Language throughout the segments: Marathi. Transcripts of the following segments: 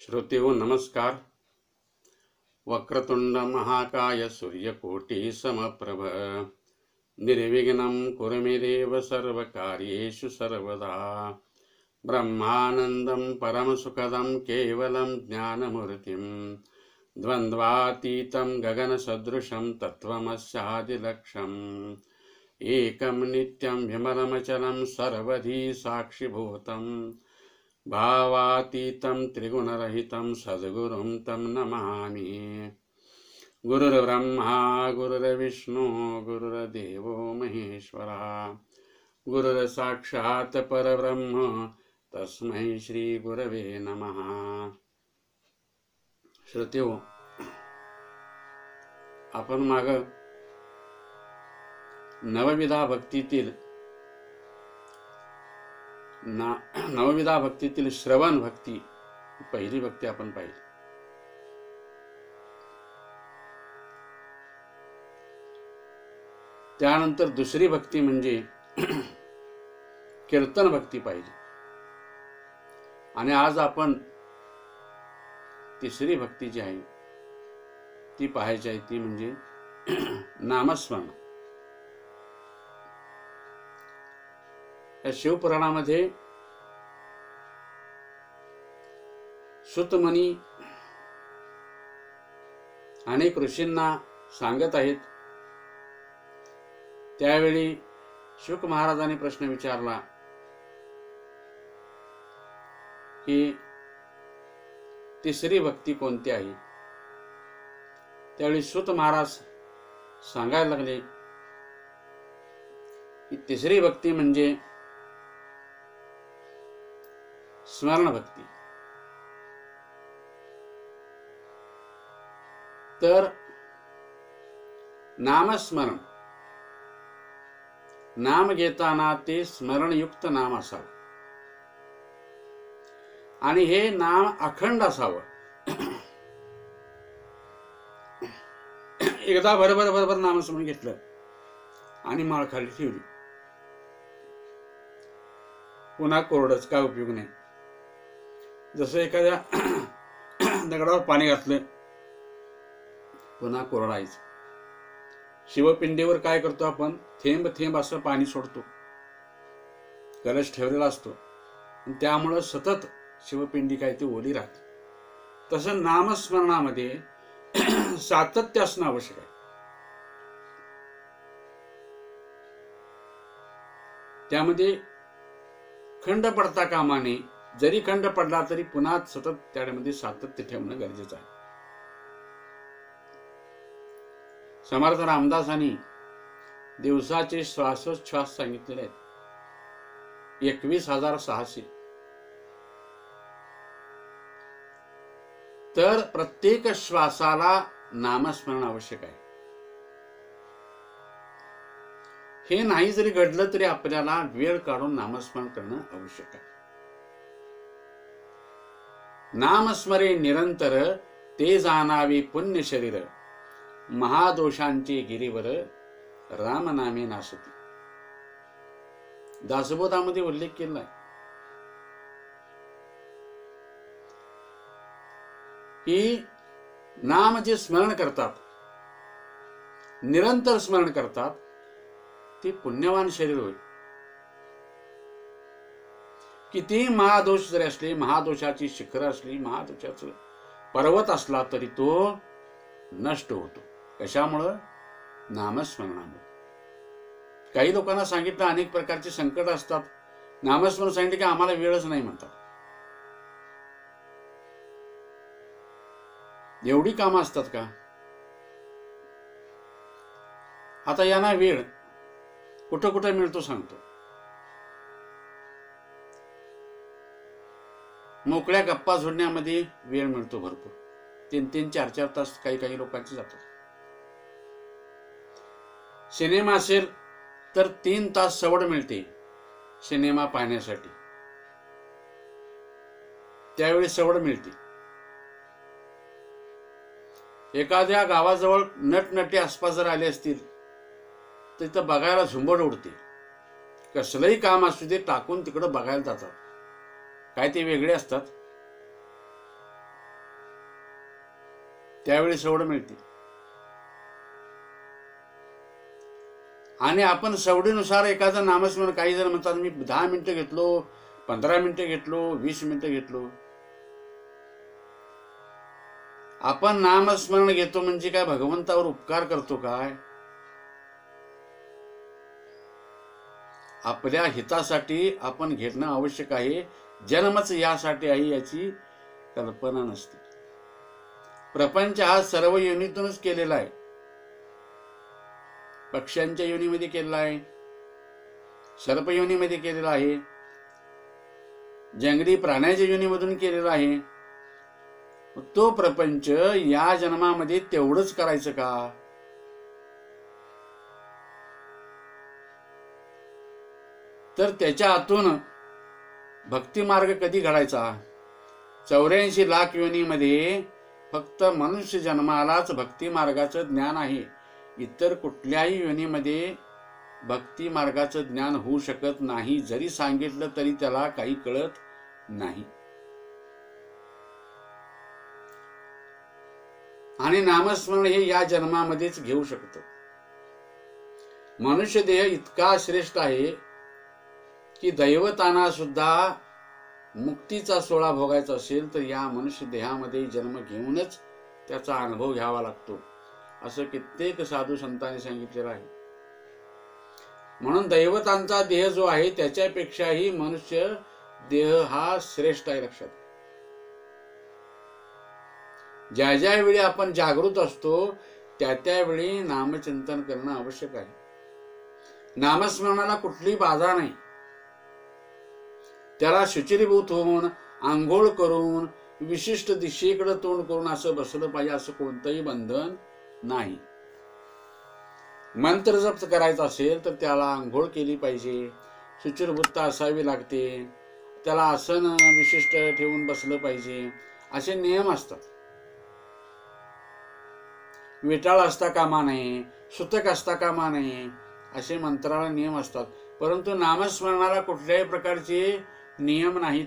श्रोतेहो नमस्कार. वक्रतुंड महाकाय सूर्यकोटि समप्रभ निर्विघ्नं कुरु मे देव सर्वकार्येषु सर्वदा. ब्रह्मानन्दं परमसुखदं केवलं ज्ञानमूर्तिं द्वन्द्वातीतं गगनसदृशं तत्त्वमस्यादिलक्ष्यम् एकं नित्यं विमलमचलं सर्वधी साक्षिभूतं भावातीतं त्रिगुणरहितं सद्गुरुं तं नमामि. गुरुर्ब्रह्मा गुरुर्विष्णु गुरुर्देवो महेश्वरा गुरुर्साक्षात् परब्रह्म तस्मै श्री गुरवे नमः. श्रोतेहो, आपण माग नवविधा भक्तीतील श्रवण भक्ती पहिली भक्ती आपण पाहिली. त्यानंतर दुसरी भक्ती म्हणजे कीर्तन भक्ती पाहिली. आणि आज आपण तिसरी भक्ती जी आहे ती पाहायची आहे, ती म्हणजे नामस्मरण. या शिवपुराणामध्ये सुतमुनी अनेक ऋषींना सांगत आहेत. त्यावेळी शुक महाराजांनी प्रश्न विचारला की तिसरी भक्ती कोणती आहे. त्यावेळी सुत महाराज सांगायला लागले की तिसरी भक्ती म्हणजे स्मरण भक्ती. तर नामस्मरण, नाम घेताना ते स्मरणयुक्त नाम असावं आणि हे नाम अखंड असावं. एकदा बरोबर नामस्मरण घेतलं आणि माळ खाली ठेवली, पुन्हा कोरडच, काय उपयोग नाही. जसं एखाद्या दगडावर पाणी घातलं, पुन्हा कोरडायचं. शिवपिंडीवर काय करतो आपण, थेंब थेंब असं पाणी सोडतो, कलश ठेवलेला असतो, त्यामुळं सतत शिवपिंडी काय ती ओली राहते. तसं नामस्मरणामध्ये सातत्य असणं आवश्यक आहे. त्यामध्ये खंड पडता कामा नये. जरी खंड पडला तरी पुन्हा सतत त्यामध्ये सातत्य ठेवणं गरजेचं आहे. समर्थ रामदासांनी दिवसाचे श्वासोच्छ्वास सांगितलेले आहेत 21,600. तर प्रत्येक श्वासाला नामस्मरण आवश्यक आहे. हे नाही जरी घडलं तरी आपल्याला वेळ काढून नामस्मरण करणं आवश्यक आहे. नामस्मरे निरंतर ते जाणावे पुण्य शरीर महादोषांचे गिरीवर राम नामे नासती. दासबोधामध्ये उल्लेख केला आहे की नाम जे स्मरण करतात, निरंतर स्मरण करतात, ते पुण्यवान शरीर होईल. किती महादोष जरी असले, महादोषाची शिखर असली, महादोषाचं पर्वत असला तरी तो नष्ट होतो. कशामुळं? नामस्मरणामुळे. काही लोकांना सांगितलं अनेक प्रकारचे संकट असतात, नामस्मरण सांगितले की आम्हाला वेळच नाही म्हणतात. एवढी कामं असतात का? आता यांना वेळ कुठं कुठं मिळतो सांगतो. मोकळ्या गप्पा झोडण्यामध्ये वेळ मिळतो भरपूर. 3-3, 4-4 तास काही लोकांचे जातात. सिनेमा असेल तर 3 तास सवड मिळते सिनेमा पाहण्यासाठी. त्यावेळी सवड मिळते. एखाद्या गावाजवळ नटनटी आसपास जर आले असतील तर तिथं बघायला झुंबड उडते. कसलंही काम असू दे टाकून तिकडं बघायला जातात. काय ते वेगळे असतात. त्यावेळी सवड मिळते. आणि आपण सवडीनुसार एखादं नामस्मरण, काही जण म्हणतात मी 10 मिनिटं घेतलो, 15 मिनिटं घेतलो, 20 मिनिटं घेतलो. आपण नामस्मरण घेतो म्हणजे काय भगवंतावर उपकार करतो काय? आपल्या हितासाठी आपण घेणं आवश्यक आहे. जन्मच यासाठी आहे याची कल्पना नसते. प्रपंच हा सर्व योनीतूनच केलेला आहे. पक्ष्यांच्या योनीमध्ये केलेला आहे, सर्प योनीमध्ये केलेला आहे, जंगली प्राण्याच्या योनीमधून केलेला आहे. तो प्रपंच या जन्मामध्ये तेवढंच करायचं का? तर त्याच्या आतून भक्ती मार्ग कधी घडायचा? 84 लाख योनीमध्ये फक्त मनुष्य जन्मालाच भक्ती मार्गाचं ज्ञान आहे. इतर कुठल्याही योनीमध्ये भक्ती मार्गाचं ज्ञान होऊ शकत नाही. जरी सांगितलं तरी त्याला काही कळत नाही. आणि नामस्मरण हे या जन्मामध्येच घेऊ शकतो. मनुष्य देह इतका श्रेष्ठ आहे की दैवतांना सुद्धा मुक्तीचा सोहळा भोगायचा असेल तर या मनुष्य देहामध्ये जन्म घेऊनच त्याचा अनुभव घ्यावा लागतो, असं कित्येक साधू संतांनी सांगितलेलं आहे. म्हणून दैवतांचा देह जो आहे त्याच्यापेक्षाही मनुष्य देह हा श्रेष्ठ आहे. लक्षात, ज्या ज्या वेळी आपण जागृत असतो त्या त्यावेळी नामचिंतन करणं आवश्यक आहे. नामस्मरणाला कुठली बाधा नाही. त्याला शुचिरीभूत होऊन, आंघोळ करून, विशिष्ट दिशेकडे तोंड करून असं बसलं पाहिजे असं कोणतंही बंधन नाही. मंत्र जप करायचा असेल तर त्याला आंघोळ केली पाहिजे, शुचिरभूतता असावी लागते, त्याला आसन विशिष्ट ठेवून बसलं पाहिजे, असे नियम असतात. विटाळ असता कामा नये, सुतक असता कामा नये, असे मंत्राला नियम असतात. परंतु नामस्मरणाला कुठल्याही प्रकारचे नियम नाहीत.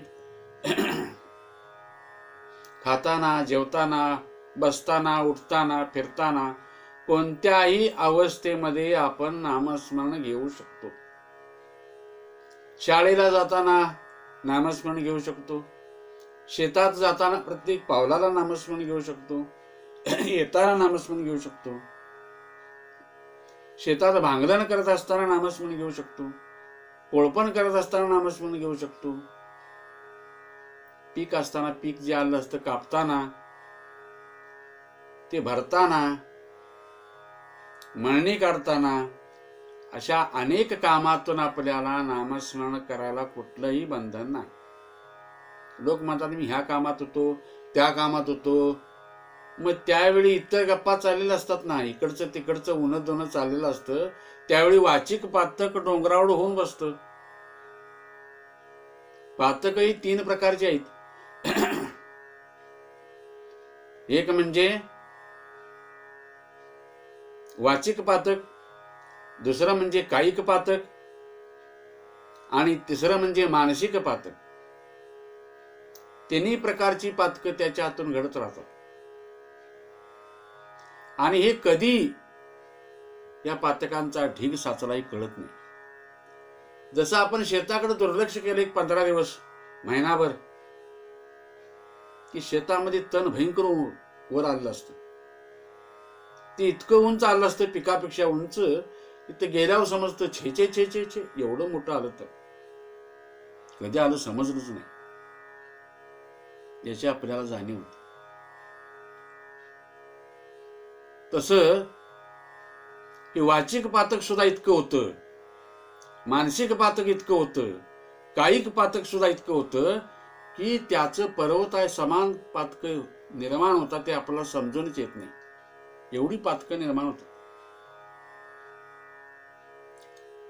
खाताना, जेवताना, बसताना, उठताना, फिरताना कोणत्याही अवस्थेमध्ये आपण नामस्मरण घेऊ शकतो. शाळेला जाताना नामस्मरण घेऊ शकतो, शेतात जाताना प्रत्येक पावलाला नामस्मरण घेऊ शकतो, येताना नामस्मरण घेऊ शकतो, शेतात भांगलन करत असताना नामस्मरण घेऊ शकतो, कोळपण करत असताना नामस्मरण घेऊ शकतो, पीक असताना, पीक जे आलं असतं कापताना, ते भरताना, मळणी काढताना, अशा अनेक कामातून आपल्याला नामस्मरण करायला कुठलंही बंधन नाही. लोक म्हणतात मी ह्या कामात होतो, त्या कामात होतो. मग त्यावेळी इतर गप्पा चाललेल्या असतात ना, इकडचं तिकडचं उन्हं दोनं चाललेलं असतं. त्यावेळी वाचिक पातक डोंगरावर होऊन बसतं. पातकही 3 प्रकारचे आहेत. एक म्हणजे वाचिक पातक, दुसरं म्हणजे कायिक पातक आणि तिसरं म्हणजे मानसिक पातक. 3 प्रकारची पातकं त्याच्या हातून घडत राहतात. आणि हे कधी या पातकांचा ढीग साचलाही कळत नाही. जसं आपण शेताकडे दुर्लक्ष केलं एक 15 दिवस, महिनाभर, की शेतामध्ये तण भयंकर वर आलेलं असतं. ते इतकं उंच आलं असतं, पिकापेक्षा उंच. इथं गेल्यावर समजतं छे छे छे छे छे एवढं मोठं आलं. तर कधी आलं समजलंच नाही, याची आपल्याला जाणीव होती. तसं हे वाचिक पातक सुद्धा इतकं होतं, मानसिक पातक इतकं होतं, कायिक पातक सुद्धा इतकं होतं की त्याचं पर्वत आहे समान पातक निर्माण होता, ते आपल्याला समजूनच येत नाही. एवढी पातकं निर्माण होतात.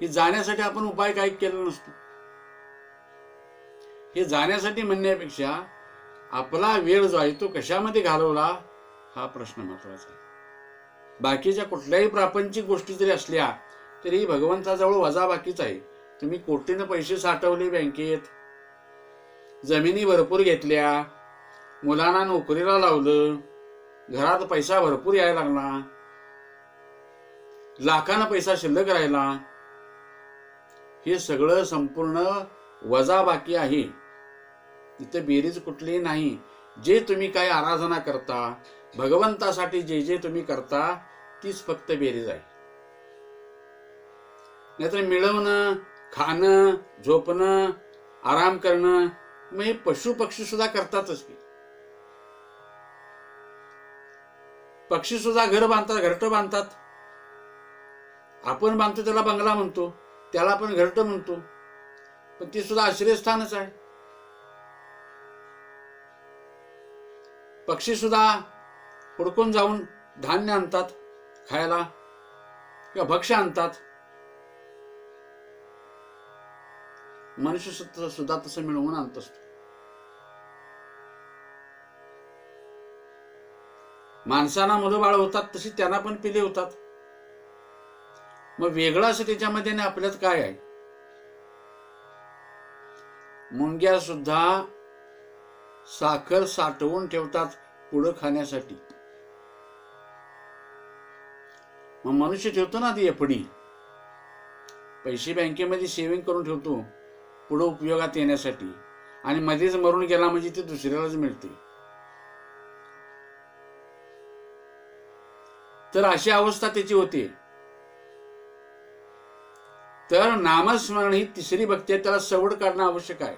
हे जाण्यासाठी आपण उपाय काही केला नसतो. हे जाण्यासाठी म्हणण्यापेक्षा आपला वेळ जो आहे तो कशामध्ये घालवला हा प्रश्न महत्वाचा आहे. बाकीच्या कुठल्याही प्रापंचिक गोष्टी जरी असल्या तरी भगवंताजवळ वजाबाकीच आहे. तुम्ही कोटीनं पैसे साठवले बँकेत, जमिनी भरपूर घेतल्या, मुलांना नोकरीला लावलं, घरात पैसा भरपूर यायला लागला, लाखांना पैसा शिल्लक राहिला, हे सगळं संपूर्ण वजाबाकी आहे. इथे बेरीज कुठलीही नाही. जे तुम्ही काय आराधना करता, भगवंतासाठी जे जे तुम्ही करता, तीच फक्त बेरीज आहे. नाहीतर मिळवणं, खाणं, झोपणं, आराम करणं, मग हे पशु पक्षी सुद्धा करतातच की. पक्षी सुद्धा घर बांधतात, घरटं बांधतात. आपण बांधतो त्याला बंगला म्हणतो, त्याला आपण घरटं म्हणतो, पण ती सुद्धा आश्रयस्थानच आहे. पक्षी सुद्धा हुडकून जाऊन धान्य आणतात खायला किंवा भक्ष्य आणतात. मनुष्य सुद्धा तसं मिळवून आणत असतो. माणसांना मुलं बाळ होतात तशी त्यांना पण पिले होतात. मग वेगळं असं त्याच्यामध्ये नाही आपल्यात काय आहे. मुंग्या सुद्धा साखर साठवून ठेवतात पुढं खाण्यासाठी. मग मनुष्य ठेवतो ना ती एफडी, पैसे बँकेमध्ये सेव्हिंग करून ठेवतो पुढं उपयोगात येण्यासाठी, आणि मध्येच मरून गेला म्हणजे ते दुसऱ्यालाच मिळते. तर अशी अवस्था त्याची होते. तर नामस्मरण ही तिसरी भक्ती आहे. त्याला सवड काढणं आवश्यक आहे.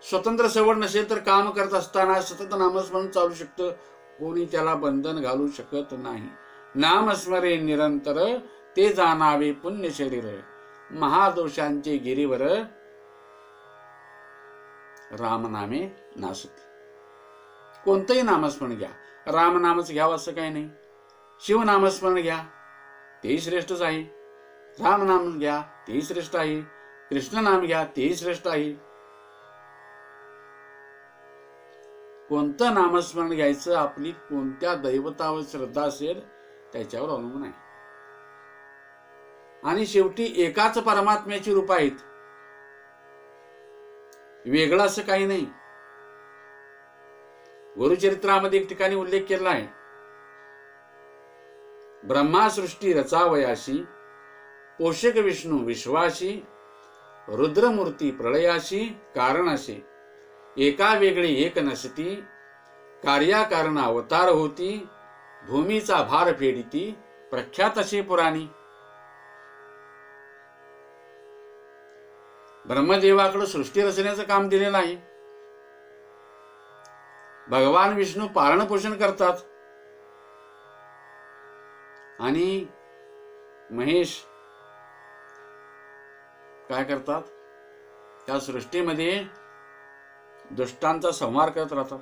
स्वतंत्र सवड नसेल तर काम करत असताना सतत नामस्मरण चालू शकतं. कोणी त्याला बंधन घालू शकत नाही. नामस्मरे निरंतर ते जाणावे पुण्य शरीर, महादोषांचे गिरीवर रामनामे नासती. कोणतंही नामस्मरण घ्या, रामनामच घ्यावं असं काही नाही. शिवनामस्मरण घ्या, तेही श्रेष्ठच आहे. रामनाम घ्या, तेही श्रेष्ठ आहे. कृष्ण नाम घ्या, तेही श्रेष्ठ आहे. कोणतं नामस्मरण घ्यायचं, आपली कोणत्या दैवतावर श्रद्धा असेल त्याच्यावर अवलंबून आहे. आणि शेवटी एकाच परमात्म्याची रूप आहेत, वेगळं असं काही नाही. गुरुचरित्रामध्ये एक ठिकाणी उल्लेख केला आहे, ब्रह्मा सृष्टी रचावयाशी, पोषक विष्णू विश्वाशी, रुद्रमूर्ती प्रलयाशी कारण असे, एका वेगळी एक नसती, कार्याकारण अवतार होती, भूमीचा भार फेडिती, प्रख्यात असे पुराणी. ब्रह्मदेवाकडे सृष्टी रचण्याचं काम दिलेलं आहे. भगवान विष्णू पालन पोषण करतात, आणि महेश काय करतात, त्या सृष्टीमध्ये दुष्टांचा संहार करत राहतात.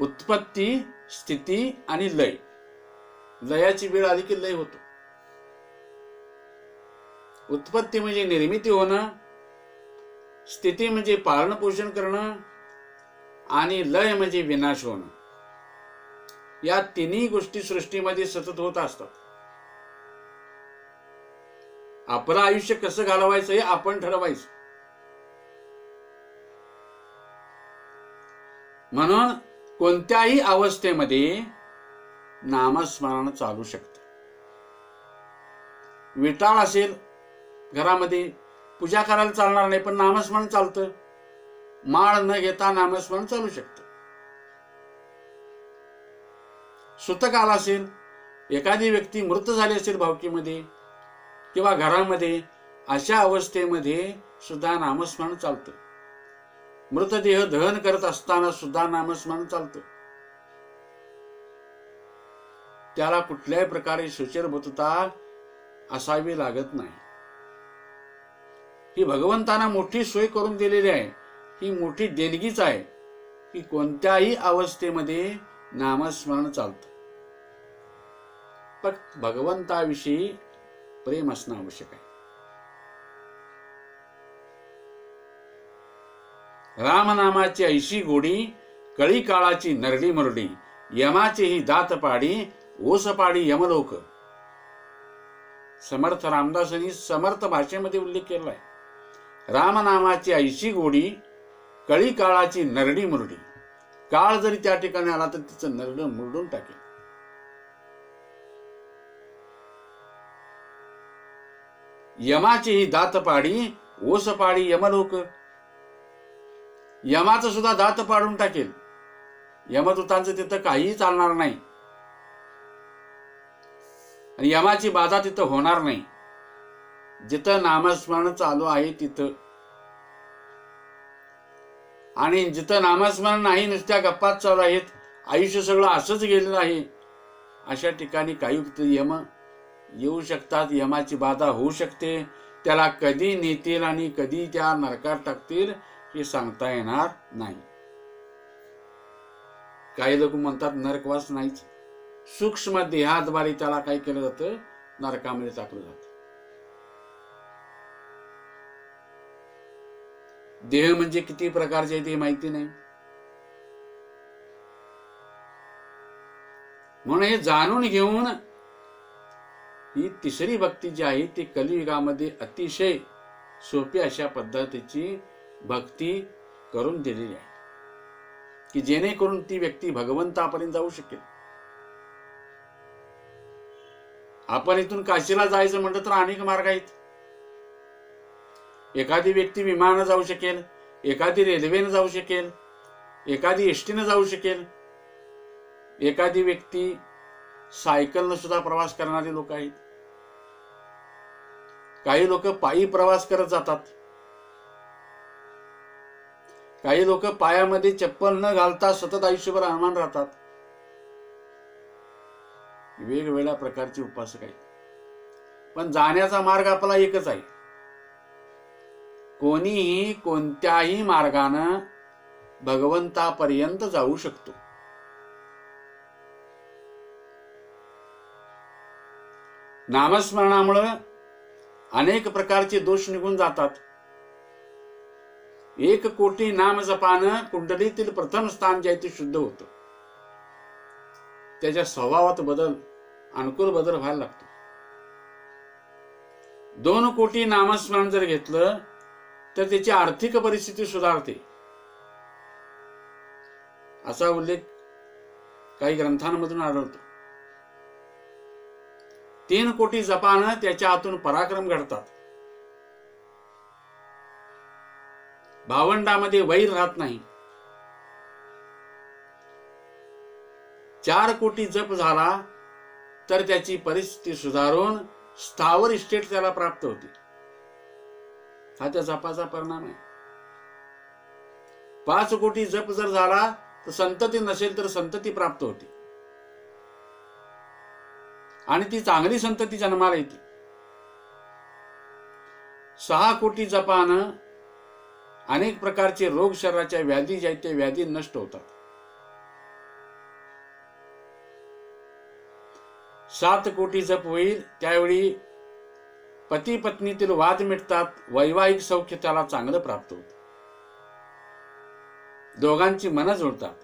उत्पत्ती, स्थिती आणि लय. लयाची वेळ आली की लय होतो. उत्पत्ती म्हणजे निर्मिती होणं, स्थिती म्हणजे पालन पोषण करणं, आणि लय म्हणजे विनाश होणं. या तिन्ही गोष्टी सृष्टीमध्ये सतत होत असतात. आपलं आयुष्य कसं घालवायचं हे आपण ठरवायचं. म्हणून कोणत्याही अवस्थेमध्ये नामस्मरण चालू शकतं. विटाळ असेल घरामध्ये, पूजा करायला चालणार नाही, पण नामस्मरण चालतं. माळ न घेता नामस्मरण चालू शकतं. सुतकाल असेल, एखादी व्यक्ती मृत झाली असेल भावकीमध्ये किंवा घरामध्ये, अशा अवस्थेमध्ये सुद्धा नामस्मरण चालतं. मृतदेह दहन करत असताना सुद्धा नामस्मरण चालतं. त्याला कुठल्याही प्रकारे शुचिरभूतता असावी लागत नाही. ही भगवंतांना मोठी सोय करून दिलेली आहे. ही मोठी देणगीच आहे की कोणत्याही अवस्थेमध्ये नामस्मरण चालतं. पण भगवंताविषयी प्रेम असणं आवश्यक आहे. रामनामाची ऐशी गोडी, कळी काळाची नरडी मुरडी, यमाची ही दात पाडी, ओस पाडी यमलोक. समर्थ रामदासांनी समर्थ भाषेमध्ये उल्लेख केला आहे. रामनामाची ऐशी गोडी, कळी काळाची नरडी मुरडी. काळ जरी त्या ठिकाणी आला तर तिचं नरड मुरडून टाकेल. यमाची ही दात पाडी ओस पाडी यमलोक. यमाचं सुद्धा दात पाडून टाकेल. यमदूतांचं तिथं काहीही चालणार नाही आणि यमाची बाधा तिथं होणार नाही. जिथं नामस्मरण चालू आहे तिथं, आणि जिथं नामस्मरण नाही, नुसत्या गप्पाच चालू आहेत, आयुष्य सगळं असंच गेलेलं आहे, अशा ठिकाणी काही यम येऊ शकतात. यमाची बाधा होऊ शकते. त्याला कधी नेतील आणि कधी त्या नरकात टाकतील हे सांगता येणार नाही. काही लोक म्हणतात नरकवास नाहीच, सूक्ष्म देहाद्वारे त्याला काय केलं जातं, नरकामध्ये टाकलं जातं. देह म्हणजे किती प्रकारचे ते माहिती नाही. म्हणून हे जाणून घेऊन ही तिसरी भक्ती जी आहे ती कलियुगामध्ये अतिशय सोपी अशा पद्धतीची भक्ती करून दिलेली आहे की जेणेकरून ती व्यक्ती भगवंतापर्यंत जाऊ शकेल. आपण इथून काशीला जायचं म्हटलं तर अनेक मार्ग आहेत. एखादी व्यक्ती विमानानं जाऊ शकेल, एखादी रेल्वेनं जाऊ शकेल, एखादी एसटीनं जाऊ शकेल, एखादी व्यक्ती सायकलनं सुद्धा प्रवास करणारे लोक आहेत. काही लोक पायी प्रवास करत जातात. काही लोक पायामध्ये चप्पल न घालता सतत आयुष्यभर अनमान राहतात. वेगवेगळ्या प्रकारचे उपासक आहेत. पण जाण्याचा मार्ग आपला एकच आहे. कोणीही कोणत्याही मार्गानं भगवंतापर्यंत जाऊ शकतो. नामस्मरणामुळे अनेक प्रकारचे दोष निघून जातात. 1 कोटी नाम जपानं कुंडलीतील प्रथम स्थान जे आहे ते शुद्ध होतं. त्याच्या स्वभावात बदल, अनुकूल बदल व्हायला लागतो. 2 कोटी नामस्मरण जर घेतलं तर त्याची आर्थिक परिस्थिती सुधारते. असा उल्लेख काही ग्रंथांमधून आढळतो. 3 कोटी जपानं त्याच्या हातून पराक्रम घडतात. भावंडामध्ये वैर राहत नाही. 4 कोटी जप झाला तर त्याची परिस्थिती सुधारून स्थावर इस्टेट त्याला प्राप्त होते. हा त्या जपाचा परिणाम आहे. 5 कोटी जप जर झाला तर संतती नसेल तर संतती प्राप्त होते आणि ती चांगली संतती जन्माला येते. 6 कोटी जपानं अनेक प्रकारचे रोग, शरीराच्या व्याधी ज्या आहेत त्या व्याधी नष्ट होतात. 7 कोटी जप होईल त्यावेळी पती पत्नीतील वाद मिटतात. वैवाहिक सौख्य त्याला चांगलं प्राप्त होतं. दोघांची मनं जुळतात.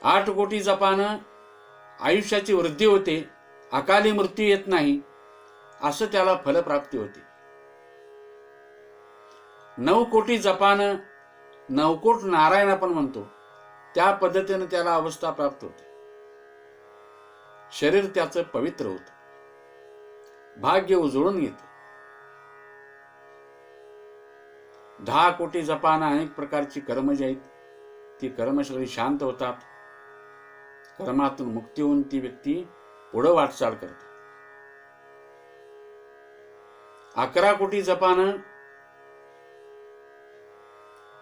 8 कोटी जपानं आयुष्याची वृद्धी होते. अकाली मृत्यू येत नाही असं त्याला फलप्राप्ती होते. 9 कोटी जपानं, 9 कोट नारायण आपण म्हणतो त्या पद्धतीने त्याला अवस्था प्राप्त होते. शरीर त्याचं पवित्र होतं. भाग्य उजळून येते. 10 कोटी जपानं अनेक प्रकारची कर्म जी आहेत ती कर्म सगळी शांत होतात. कर्मातून मुक्ती होऊन ती व्यक्ती पुढे वाटचाल करते. 11 कोटी जपानं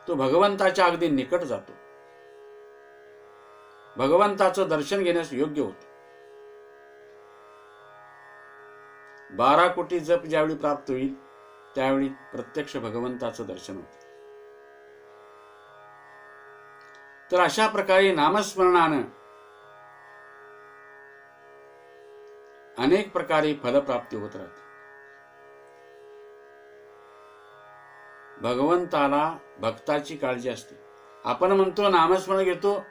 तो भगवंताच्या अगदी निकट जातो. भगवंताचं दर्शन घेण्यास योग्य होतं. 12 कोटी जप ज्यावेळी प्राप्त होईल त्यावेळी प्रत्यक्ष भगवंताचं दर्शन होतं. तर अशा प्रकारे नामस्मरणानं अनेक प्रकारे फलप्राप्ती होत राहते. भगवंताला भक्ताची काळजी असते. आपण म्हणतो नामस्मरण घेतो,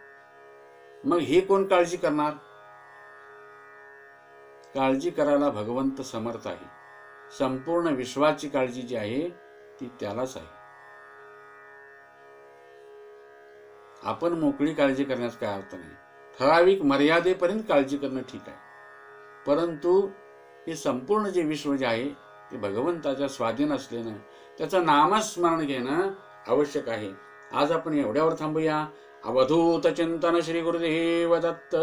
मग हे कोण काळजी करणार? काळजी करायला भगवंत समर्थ आहे. संपूर्ण विश्वाची काळजी जी आहे ती त्यालाच आहे. आपण मोकळी काळजी करण्यास काय अर्थ नाही. ठराविक मर्यादेपर्यंत काळजी करणं ठीक आहे, परंतु हे संपूर्ण जे विश्व जे आहे ते भगवंताच्या स्वाधीन असल्यानं त्याचं नामस्मरण घेणं आवश्यक आहे. आज आपण एवढ्यावर थांबूया. अवधूत चिंतन श्री गुरुदेव दत्त.